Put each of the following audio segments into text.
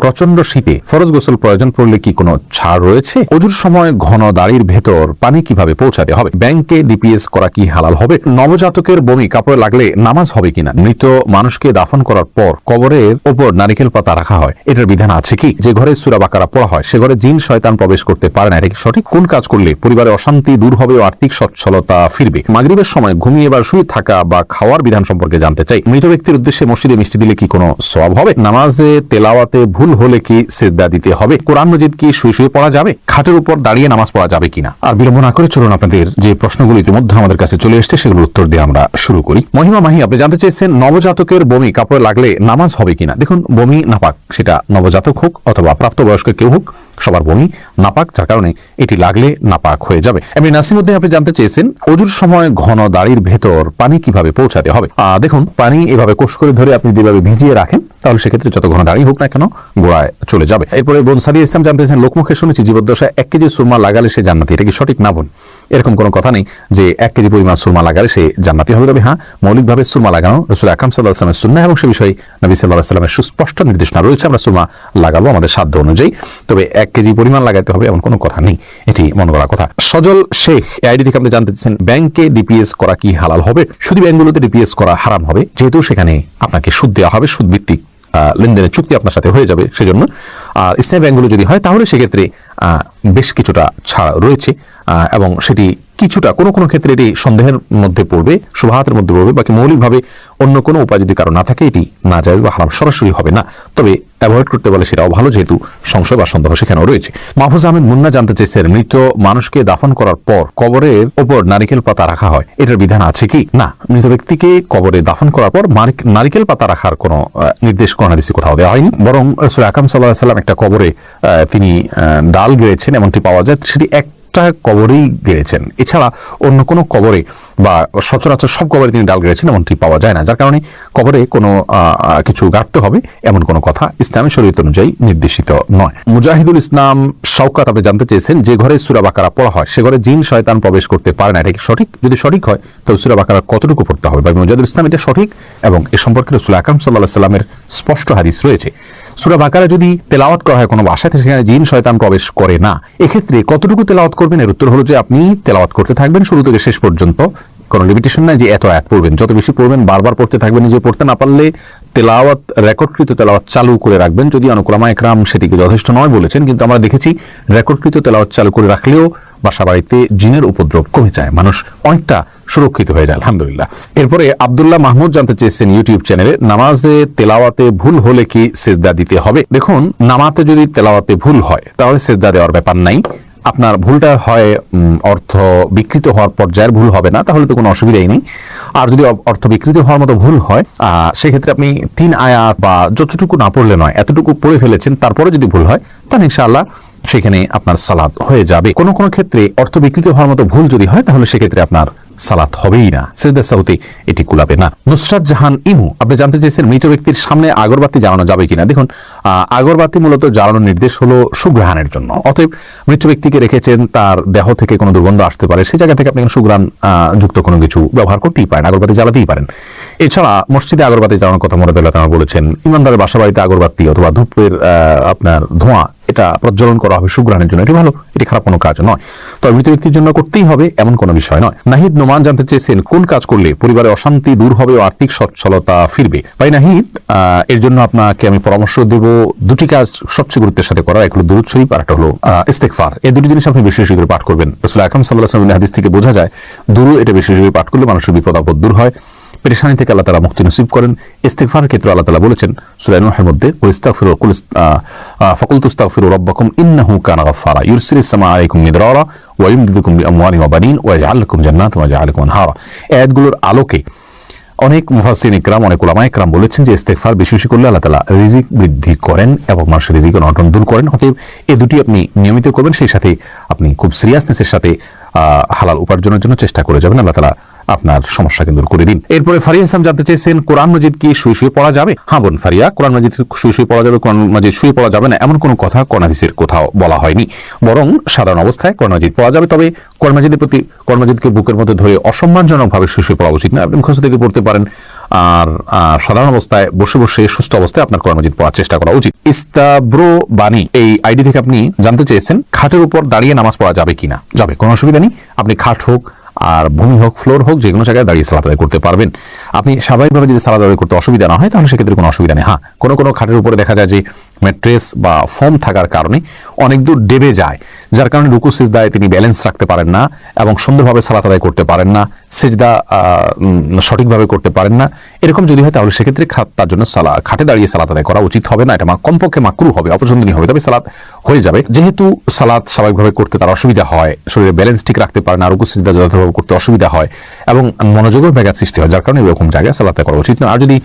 প্রচন্ড শীতে ফরজ গোসল প্রয়োজন পড়লে কি কোনো ছাড় রয়েছে? অজুর সময় ঘন দাড়ির ভেতর পানি কিভাবে পৌঁছাতে হবে? ব্যাংকে ডিপিএস করা কি হালাল হবে? নবজাতকের বমি কাপড়ে লাগলে নামাজ হবে কিনা? মৃত মানুষকে দাফন করার পর কবরের ওপর নারিকেল পাতা রাখা হয়, এটার বিধান আছে কি? যে ঘরে সূরা বাকারা পড়া হয় সে ঘরে জিন শয়তান প্রবেশ করতে পারে না, এটা কি সঠিক? কোন কাজ করলে পরিবারের অশান্তি দূর হবে ও আর্থিক সচ্ছলতা ফিরবে? মাগরিবের সময় ঘুমিয়ে বা শুয়ে থাকা বা খাওয়ার বিধান সম্পর্কে জানতে চাই। মৃত ব্যক্তির উদ্দেশ্যে মসজিদে মিষ্টি দিলে কি কোনো সওয়াব হবে? নামাজে তেলাওয়াতে ভুল হলে কি সিজদা দিতে হবে? কোরআন মজিদ কি শুয়ে শুয়ে পড়া যাবে? খাটের উপর দাঁড়িয়ে নামাজ পড়া যাবে কিনা? আর বিলম্ব না করে চলুন আপনাদের যে প্রশ্নগুলো ইতিমধ্যে আমাদের কাছে চলে এসেছে সেগুলোর উত্তর দিয়ে আমরা শুরু করি। মহিমা মাহি আপনি জানতে চেয়েছেন নবজাতকের বমি কাপড়ে লাগলে নামাজ হবে কিনা। দেখুন, বমি নাপাক, সেটা নবজাতক হোক অথবা প্রাপ্তবয়স্ক কেউ হোক, সবার বমি নাপাক, যার কারণে এটি লাগলে নাপাক হয়ে যাবে। এমনি নাসিমউদ্দিন আপনি জানতে চেয়েছেন অজুর সময় ঘন দাড়ির ভেতর পানি কিভাবে পৌঁছাতে হবে। দেখুন, পানি এভাবে কোষ করে ধরে আপনি যেভাবে ভিজিয়ে রাখেন তাহলে সেক্ষেত্রে যত ঘন দাড়ি হোক না কেন গোড়ায় চলে যাবে। এরপরে বোন সাদিয়া ইসলাম জানতে চেয়েছেন লোকমুখে শুনেছি জীবদ্দশায় 1 কেজি সুরমা লাগালে সে জান্নাতি, এটা কি সঠিক? না বোন, এরকম কোনো কথা নেই যে 1 কেজি পরিমাণ সুরমা লাগালে সে জান্নাতি হবে। তবে হ্যাঁ, মৌলিকভাবে সুরমা লাগানো রাসূল আকরাম সাল্লাল্লাহু আলাইহি ওয়াসাল্লামের সুন্নাহ এবং সে বিষয়ে নবী সাল্লাল্লাহু আলাইহি ওয়াসাল্লামের সুস্পষ্ট নির্দেশনা রয়েছে। আমরা সুরমা লাগাবো আমাদের সাধ্য অনুযায়ী, তবে 1 কেজি পরিমাণ লাগাতে হবে এমন কোনো কথা নেই, এটি মনে করা কথা। সজল শেখ আইডি থেকে আপনি জানতে চাচ্ছেন ব্যাংকে ডিপিএস করা কি হালাল হবে? শুধু ব্যাংকগুলোতে ডিপিএস করা হারাম হবে, যেহেতু সেখানে আপনাকে সুদ দেওয়া হবে, সুদ ভিত্তিক লেনদেনের চুক্তি আপনার সাথে হয়ে যাবে সেজন্য। আর ইসলামী ব্যাংকগুলো যদি হয় তাহলে সেক্ষেত্রে বেশ কিছুটা ছাড় রয়েছে এবং সেটি কিছুটা কোনো কোনো ক্ষেত্রে এটি সন্দেহের মধ্যে পড়বে, শুবহাতের মধ্যে পড়বে, বাকি মৌলিকভাবে অন্য কোনো উপায় যদি কারো না থাকে এটি নাজায়েজ বা হারাম সরাসরি হবে না, তবে অ্যাভয়েড করতে বলে সেটাও ভালো, যেহেতু সংশয় বা সন্দেহ সেখানেও রয়েছে। মাহফুজ আহমেদ মুন্না জানতে চেয়েছেন মৃত মানুষকে দাফন করার পর কবরের ওপর নারিকেল পাতা রাখা হয়, এটার বিধান আছে কি? না, মৃত ব্যক্তিকে কবরে দাফন করার পর নারিকেল পাতা রাখার কোনো নির্দেশ কোরআন হাদিসে কোথাও দেওয়া হয়নি, বরং রাসূল আকরাম সাল্লাল্লাহু আলাইহি ওয়াসাল্লাম একটা কবরে তিনি ডাল গেড়েছেন এমনটি পাওয়া যায়, সেটি কবরেই গেড়েছেন, এছাড়া অন্য কোনো কবরে বা সচরাচর সব কবরে তিনি ডাল গেড়েছেন এমনটি পাওয়া যায় না, যার কারণে কবরে কোনো কিছু গাড়তে হবে এমন কোনো কথা ইসলামী শরীয়ত অনুযায়ী নির্দেশিত নয়। মুজাহিদুল ইসলাম শওকাত আপনি জানতে চেয়েছেন যে ঘরে সূরা বাকারা পড়া হয় সে ঘরে জিন শয়তান প্রবেশ করতে পারে না, এটা কি সঠিক? যদি সঠিক হয় তবে সূরা বাকারা কতটুকু পড়তে হবে? বা মুজাহিদুল ইসলাম এটা সঠিক এবং এ সম্পর্কে রাসূল আকরাম সাল্লাল্লাহু আলাইহি ওয়াসাল্লামের স্পষ্ট হাদিস রয়েছে। সূরা বাকারা যদি তেলাওয়াত করা হয় কোনো বাসাতে সেখানে জিন শয়তান প্রবেশ করে না, এক্ষেত্রে কতটুকু তেলাওয়াত করবেন? এর উত্তর হলো যে আপনি তেলাওয়াত করতে থাকবেন শুরু থেকে শেষ পর্যন্ত, কোনো লিমিটেশন নাই যে এত আয়াত পড়বেন, যত বেশি পড়বেন বারবার পড়তে থাকবেন। নিজে পড়তে না পারলে তেলাওয়াত রেকর্ডকৃত তেলাওয়াত চালু করে রাখবেন, যদি উলামায়ে কেরাম সেটিকে যথেষ্ট নয় বলেছেন, কিন্তু আমরা দেখেছি রেকর্ডকৃত তেলাওয়াত চালু করে রাখলেও বাসা বাড়িতে জিনের উপদ্রব কমে যায়, মানুষ অনেকটা সুরক্ষিত হয়ে যায় আলহামদুলিল্লাহ। এরপরে আব্দুল্লাহ মাহমুদ জানতে চেয়েছেন ইউটিউব চ্যানেলে নামাজে তেলাওয়াতে ভুল হলে কি সিজদা দিতে হবে? দেখুন, নামাজে যদি তেলাওয়াতে ভুল হয় তাহলে সিজদা দেওয়ার ব্যাপার নাই, আপনার ভুলটা হয় অর্থ বিকৃত হওয়ার পর্যায়ের ভুল হবে না, তাহলে তো কোনো অসুবিধাই নেই। আর যদি অর্থ বিকৃত হওয়ার মতো ভুল হয় সেক্ষেত্রে আপনি 3 আয়াত বা যতটুকু না পড়লে নয় এতটুকু পড়ে ফেলেছেন, তারপরে যদি ভুল হয় তাহলে ইনশাআল্লাহ সেখানে আপনার সালাত হয়ে যাবে। কোনো কোনো ক্ষেত্রে অর্থ বিকৃত হওয়ার মতো ভুল যদি হয় তাহলে সেক্ষেত্রে আপনার সালাত হবেই না, সিজদা সাউতে এটি কুলাবে না। নুসরাত জাহান ইমু আপনি জানতে চেয়েছেন মৃত ব্যক্তির সামনে আগরবাতি জ্বালানো যাবে কিনা। দেখুন, আগরবাতি মূলত জ্বালানোর নির্দেশ হলো সুঘ্রাণের জন্য, অতএব মৃত ব্যক্তিকে রেখেছেন, তার দেহ থেকে কোনো দুর্গন্ধ আসতে পারে, সেই জায়গা থেকে আপনি সুঘ্রাণ যুক্ত কোনো কিছু ব্যবহার করতেই পারেন, আগরবাতি জ্বালাতেই পারেন। এছাড়া মসজিদে আগরবাতি জ্বালানোর কথা মনে রাখতে বলেছেন, ইমানদারের বাসা বাড়িতে আগরবাতি অথবা ধূপের আপনার ধোঁয়া এটা প্রজ্বলন করা হবে সুঘ্রাণের জন্য, এটি ভালো, এটি খারাপ কোনো কাজ নয়, তবে মৃত ব্যক্তির জন্য করতেই হবে এমন কোনো বিষয় নয়। নাহিদ নোমান জানতে চেয়েছেন কোন কাজ করলে পরিবারের অশান্তি দূর হবে ও আর্থিক সচ্ছলতা ফিরবে। ভাই নাহিদ, এর জন্য আপনাকে আমি পরামর্শ দেব দুটি কাজ সবচেয়ে গুরুত্বের সাথে করা, এক হলো দুরূদ শরীফ আর একটা হলো ইস্তেগফার। এই দুটি জিনিস আপনি বেশি বেশি করে পাঠ করবেন। রাসূল আকরাম সাল্লাল্লাহু আলাইহি ওয়াসাল্লামের হাদিস থেকে বোঝা যায় দুরূদ এটা বেশি বেশি করে পাঠ করলে মানুষের বিপদ আপদ দূর হয়, পেরেশানি থেকে আল্লাহ তাআলা মুক্তি নসিব করেন। ইস্তিগফারের ক্ষেত্রে আল্লাহ তাআলা বলেছেন সূরা নূহের মধ্যে ফাকুলতু আস্তাগফিরু রাব্বাকুম ইন্নাহু কানা গাফফারা ইউরসিলিস সামা আলাইকুম মিদরারা ওয়া ইমদিদুকুম বিআমওয়ালিন ওয়া বানিন ওয়া ইয়াজআল লাকুম জান্নাতিন ওয়া ইয়াজআল লাকুম আনহারা। আয়াতগুলোর আলোকে অনেক মুফাসসিরিন ইকরাম, অনেক উলামায়ে কেরাম বলেছেন যে ইস্তেগফার বেশি বেশি করলে আল্লাহ তাআলা রিজিক বৃদ্ধি করেন এবং মানুষের রিজিকের অনটন দূর করেন। অতএব এই দুটি আপনি নিয়মিত করবেন, সেই সাথে আপনি খুব সিরিয়াসনেসের সাথে হালাল উপার্জনের জন্য চেষ্টা করে যাবেন, আল্লাহ তাআলা আপনার সমস্যাকে দূর করে দিন। এরপরে ফারিয়া ইসলাম জানতে চেয়েছেন কোরআন মজিদ কি শুয়ে শুয়ে পড়া যাবে? হ্যাঁ বোন ফারিয়া, কোরআন মজিদ শুয়ে শুয়ে পড়া যাবে, কোরআন মজিদ শুয়ে পড়া যাবে না এমন কোনো কথা কোরআন হাদিসের কোথাও বলা হয়নি, বরং সাধারণ অবস্থায় কোরআন মজিদ পড়া যাবে, তবে কোরআন মজিদের প্রতি কোরআন মজিদকে বুকের মধ্যে ধরে অসম্মানজনকভাবে শুয়ে শুয়ে পড়া উচিত না। আপনি মুখস্থ থেকে পড়তে পারেন, আর সাধারণ অবস্থায় বসে বসে সুস্থ অবস্থায় আপনার কোরআন মাজিদ পড়ার চেষ্টা করা উচিত। ইস্তাব্রো বাণী এই আইডি থেকে আপনি জানতে চেয়েছেন খাটের উপর দাঁড়িয়ে নামাজ পড়া যাবে কিনা। যাবে, কোনো অসুবিধা নেই। আপনি খাট হোক আর ভূমি হোক, ফ্লোর হোক, যে কোনো জায়গায় দাঁড়িয়ে সালাত আদায় করতে পারবেন। আপনি স্বাভাবিকভাবে যদি সালাত আদায় করতে অসুবিধা না হয় তাহলে সেক্ষেত্রে কোনো অসুবিধা নেই। হ্যাঁ, কোনো কোনো খাটের উপরে দেখা যায় যে ম্যাট্রেস বা ফোম থাকার কারণে অনেক দূর ডেবে যায়, যার কারণে রুকু সিজদায় তিনি ব্যালেন্স রাখতে পারেন না এবং সুন্দরভাবে সালাত আদায় করতে পারেন না, সিজদা সঠিকভাবে করতে পারেন না। এরকম যদি হয় তাহলে সেক্ষেত্রে তার জন্য খাটে দাঁড়িয়ে সালাত আদায় করা উচিত হবে না। এটা কমপক্ষে মাকরুহ হবে, অপছন্দনীয় হবে, তবে সালাত হয়ে যাবে। যেহেতু সালাত স্বাভাবিকভাবে করতে তার অসুবিধা হয়, শরীরে ব্যালেন্স ঠিক রাখতে পারে না, রুকু সিজদা যথাযথভাবে করতে অসুবিধা হয় এবং মনোযোগের ব্যাঘাত সৃষ্টি হয়, যার কারণে এরকম জায়গায় সালাত করা উচিত নয়। আর যদি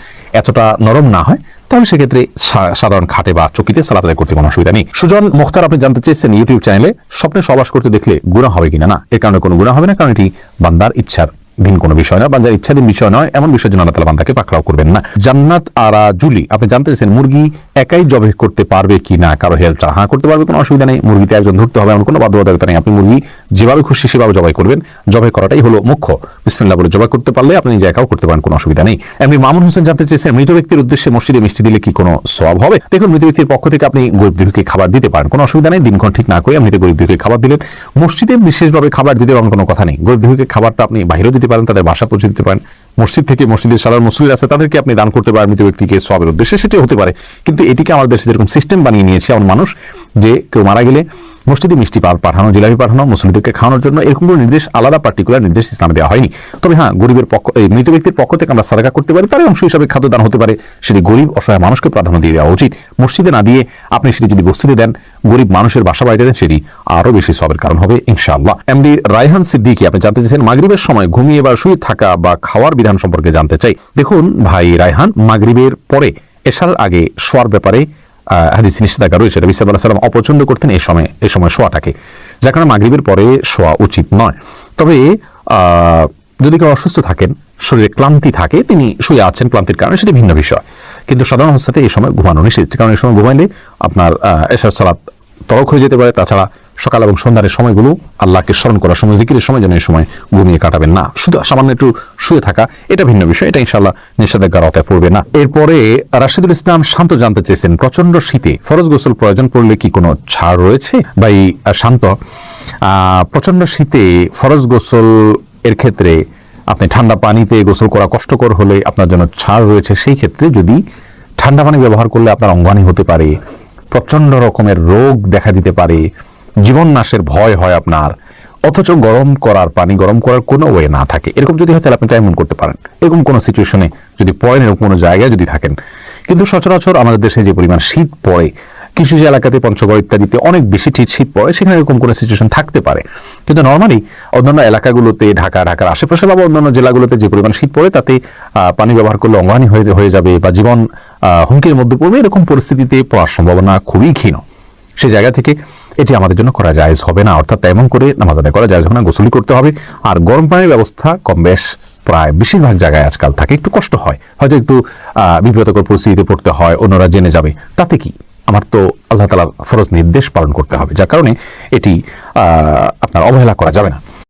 এতটা নরম না হয় তাহলে সেক্ষেত্রে সাধারণ খাটে বা চকিতে সালাত আদায় করতে কোনো অসুবিধা নেই। সুজন মুখতার আপনি জানতে চেয়েছেন ইউটিউব চ্যানেলে স্বপ্নে সহবাস করতে দেখলে গুনাহ হবে কিনা। না, এর কারণে কোনো গুনাহ হবে না, কারণ এটি বান্দার ইচ্ছার দিন কোনো বিষয় না, বান্দার ইচ্ছাধীন বিষয় নয়। এমন বিষয়ের জন্য আল্লাহ তাআলা বান্দাকে পাকড়াও করবেন না। জান্নাত আরা জুলি আপনি জানতে চেয়েছেন মুরগি একাই জবে করতে পারবে কি না, কারো হেল্প ছাড়া। হ্যাঁ, করতে পারবে, কোনো অসুবিধা নেই। মুরগিতে একজন ধরতে হবে এমন কোনো বাধ্যবাধকতা নেই। আপনি মুরগি যেভাবে খুশি সেভাবে জবাই করবেন, জবাই করাটাই হলো মুখ্য। বিসমিল্লাহ বলে জবাই করতে পারলে আপনি নিজে একাও করতে পারেন, কোনো অসুবিধা নেই। এমনি মামুন হোসেন জানতে চেয়েছেন মৃত ব্যক্তির উদ্দেশ্যে মসজিদে মিষ্টি দিলে কি কোনো সওয়াব হবে। দেখুন, মৃত ব্যক্তির পক্ষ থেকে আপনি গরিব দুঃখীকে খাবার দিতে পারেন, কোনো অসুবিধা নেই। দিনক্ষণ ঠিক না করে মৃত গরিব দুঃখীকে খাবার দিলেন। মসজিদে বিশেষভাবে খাবার দিতে পারেন, কোনো কথা নেই। গরিব দুঃখীকে খাবারটা আপনি বাইরেও দিতে পারেন, তাদের বাসা পৌঁছে দিতে পারেন। মসজিদ থেকে মসজিদের সাধারণ মুসল্লি আছে তাদেরকে আপনি দান করতে পারেন মৃত ব্যক্তিকে সওয়াবের উদ্দেশ্যে, সেটাই হতে পারে। কিন্তু এটিকে আমাদের দেশে যেরকম সিস্টেম বানিয়ে নিয়েছে এমন মানুষ যে কেউ মারা গেলে মসজিদে মিষ্টি পাঠানো, জিলাপি পাঠানো মুসল্লিদেরকে খাওয়ানোর জন্য, এরকম কোনো নির্দেশ, আলাদা পার্টিকুলার নির্দেশ ইসলামে দেওয়া হয়নি। তবে হ্যাঁ, গরিবের পক্ষ, এই মৃত ব্যক্তির পক্ষ থেকে আমরা সাদাকা করতে পারি, তারই অংশ হিসাবে খাদ্যদান হতে পারে। সেটি গরিব অসহায় মানুষকে প্রাধান্য দিয়ে দেওয়া উচিত। মসজিদে না দিয়ে আপনি সেটি যদি বস্তিতে দেন, গরিব মানুষের বাসা বাড়িতে দেন, সেটি আরো বেশি সওয়াবের কারণ হবে ইনশাআল্লাহ। এমডি রায়হান সিদ্দিকী আপনি জানতে চেয়েছেন মাগরিবের সময় ঘুমিয়ে বা শুয়ে থাকা বা খাওয়ার বিধান সম্পর্কে জানতে চাই। দেখুন ভাই রায়হান, মাগরিবের পরে এশার আগে শোয়ার ব্যাপারে হাদিসে নিষেধাজ্ঞা রয়েছে। নবী সাল্লাল্লাহু আলাইহি ওয়াসাল্লাম অপছন্দ করতেন এই সময় শোয়াটাকে, যার কারণে মাগরিবের পরে শোয়া উচিত নয়। তবে যদি কেউ অসুস্থ থাকেন, শরীরে ক্লান্তি থাকে, তিনি শুয়ে আছেন ক্লান্তির কারণে, সেটি ভিন্ন বিষয়। কিন্তু সাধারণ অবস্থাতে এই সময় ঘুমানো নিষেধ, কারণ এই সময় ঘুমাইলে আপনার এশার সালাত তরক হয়ে যেতে পারে। তাছাড়া সকাল এবং সন্ধ্যার সময়গুলো আল্লাহকে স্মরণ করার সময়, জিকিরের সময় যেন এই সময় ঘুমিয়ে কাটাবেন না। শুধু সামান্য একটু শুয়ে থাকা এটা ভিন্ন বিষয়, এটা ইনশাআল্লাহ নিষেধাজ্ঞার আওতায় পড়বে না। এরপরে রাশিদুল ইসলাম শান্ত জানতে চেয়েছেন প্রচন্ড শীতে ফরজ গোসল প্রয়োজন পড়লে কি কোনো ছাড় রয়েছে। ভাই শান্ত, প্রচন্ড শীতে ফরজ গোসল এর ক্ষেত্রে আপনি ঠান্ডা পানিতে গোসল করা কষ্টকর হলে আপনার জন্য ছাড় রয়েছে। সেই ক্ষেত্রে যদি ঠান্ডা পানি ব্যবহার করলে আপনার অঙ্গহানি হতে পারে, প্রচন্ড রকমের রোগ দেখা দিতে পারে, জীবন নাশের ভয় হয় আপনার, অথচ গরম করার পানি গরম করার কোনো ওয়ে না থাকে, এরকম যদি হয় তাহলে আপনি এমন করতে পারেন। এরকম কোনো সিচুয়েশনে যদি পড়েন, এরকম কোনো জায়গায় যদি থাকেন। কিন্তু সচরাচর আমাদের দেশে যে পরিমাণ শীত পড়ে, কিছু যে এলাকাতে পঞ্চগড় ইত্যাদিতে অনেক বেশি শীত পড়ে, সেখানে এরকম কোনো সিচুয়েশন থাকতে পারে। কিন্তু নর্মালি অন্যান্য এলাকাগুলোতে, ঢাকার আশেপাশে বা অন্যান্য জেলাগুলোতে যে পরিমাণ শীত পড়ে, তাতে পানি ব্যবহার করলে অঙ্গহানি হয়ে যাবে বা জীবন হুমকির মধ্যে পড়বে, এরকম পরিস্থিতিতে পড়ার সম্ভাবনা খুবই ক্ষীণ। সে জায়গা থেকে এটি আমাদের জন্য করা জায়েজ হবে না, অর্থাৎ তেমন করে নামাজ আদায় করা জায়েজ হবে না, গোসলই করতে হবে। আর গরম পানির ব্যবস্থা কম বেশ প্রায় বেশিরভাগ জায়গায় আজকাল থাকে। একটু কষ্ট হয়, হয়তো একটু বিব্রতকর পরিস্থিতিতে পড়তে হয়, অন্যরা জেনে যাবে, তাতে কি? আমার তো আল্লাহ তাআলার ফরজ নির্দেশ পালন করতে হবে, যার কারণে এটি আপনার অবহেলা করা যাবে না।